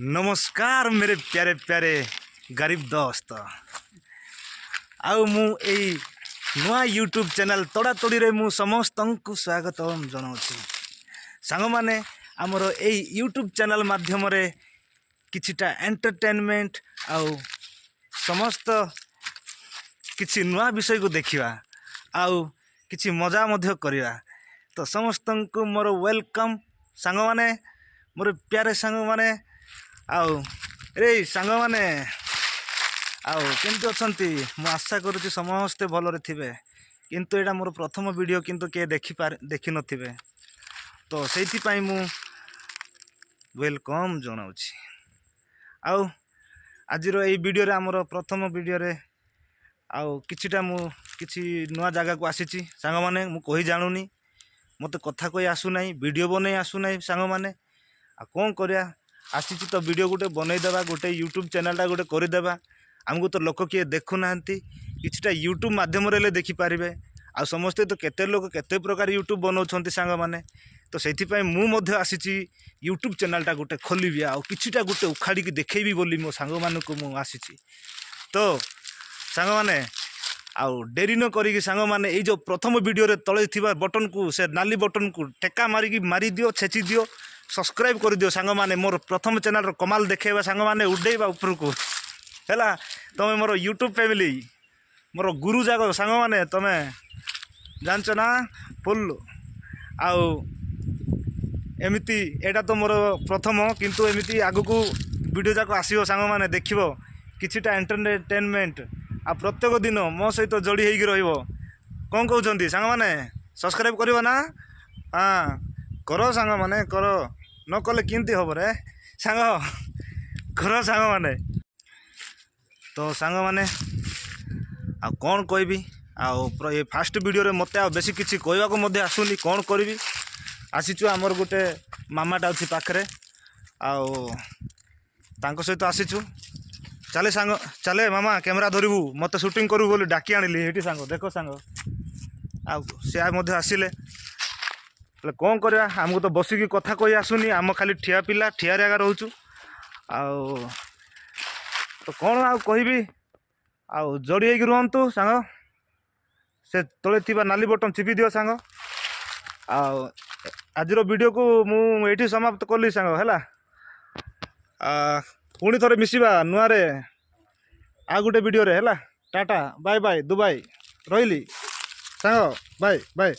नमस्कार मेरे प्यारे प्यारे गरीब दोस्त आउ मु एई नुआ यूट्यूब चैनल तोड़ा तोड़ी रे मु समस्त को स्वागत जनाऊँ सांग माने आमर एई यूट्यूब चैनल माध्यम रे किछिटा एंटरटेनमेंट आउ समस्त किछि नुआ विषय को देखिवा आउ किछि मजा मध्य करिवा। तो समस्त को मोर वेलकम सांग माने मोर प्यारे सांग माने आउ रे सांग माने आउ केमती अछंती मु आशा करूची समस्ते भलरे थिबे किंतु एटा मोर प्रथम वीडियो किंतु के देखि नथिबे तो सेति पई मु वेलकम जनाउची। आउ आजिरो एई वीडियो रे हमर प्रथम वीडियो रे आउ किछिटा मु किछि नुआ जगह को आसीची सांग माने मु कहि जानुनी मते कथा कहि आसु नाही वीडियो बनै आसु नाही सांग माने आ कोन करिया आसीची तो वीडियो गोटे बनै देबा गोटे यूट्यूब चैनल गोटे कर देबा हमको तो लोक किए देखु नांती किछटा यूट्यूब माध्यम रे देखि पारिबे आ समस्ते तो केते लोक केते प्रकार यूट्यूब बनाउछंती सांग माने तो सेति पई मु मध्य आसीची यूट्यूब चैनल गोटे खोलिबि आ किछटा गोटे उखाड़ी की देखैबी बोली मो सांग मानको मु आसीची। तो सांग माने आउ डेरी न करी सांग माने ए जो प्रथम वीडियो रे तळे थिबा बटन को से नाली बटन को टेका मारी दियो छेची दियो सब्सक्राइब कर दियो सांग माने मोर प्रथम चैनल रो कमाल देखेबा सांग माने उडेबा ऊपर को हैला तमे मोर यूट्यूब फैमिली मोर गुरु जागो सांग माने तमे जानछ ना फुल आउ एमिति एटा तो मोर प्रथम किंतु एमिति आगु को वीडियो जाको आसीबो सांग माने देखिबो किछिटा एंटरटेनमेंट आ प्रत्येक दिन मो सहित जोड़ी होगी रहिबो कोन कहउछंती सांग माने सब्सक्राइब करिवो ना हां करो सांग माने करो न कले किंती हबो रे सांग करो सांग माने। तो सांग माने आ कोन कहबी आ फास्ट वीडियो रे मते आ बेसी किछि कहबा को मध्ये आसुनी कोन करबी आसीचु हमर गोटे मामाटा अछि पाखरे आ तांको सहित आसीचु चले सांग चले मामा कैमरा धरबू मत शूटिंग करू बोली डाकी आनिली हेटी सांग देखो सांग आ से मध्ये आसिले कौन करवा आमको तो बसिकी कथा कही आसुनी आम खाली ठिया पिला ठिया जगह रोचु तो कौन आ कहबी आ जोड़ी होगी रुहतु सांग से तले थिबा नाली बटन चिपी दियो सांग आज वीडियो को मुझे समाप्त कली सांग है पुणी थोड़े मिसिबा नुआ रे आ गोटे वीडियो रे है टाटा बाय बाय दुबई रही सांग बाय बाय।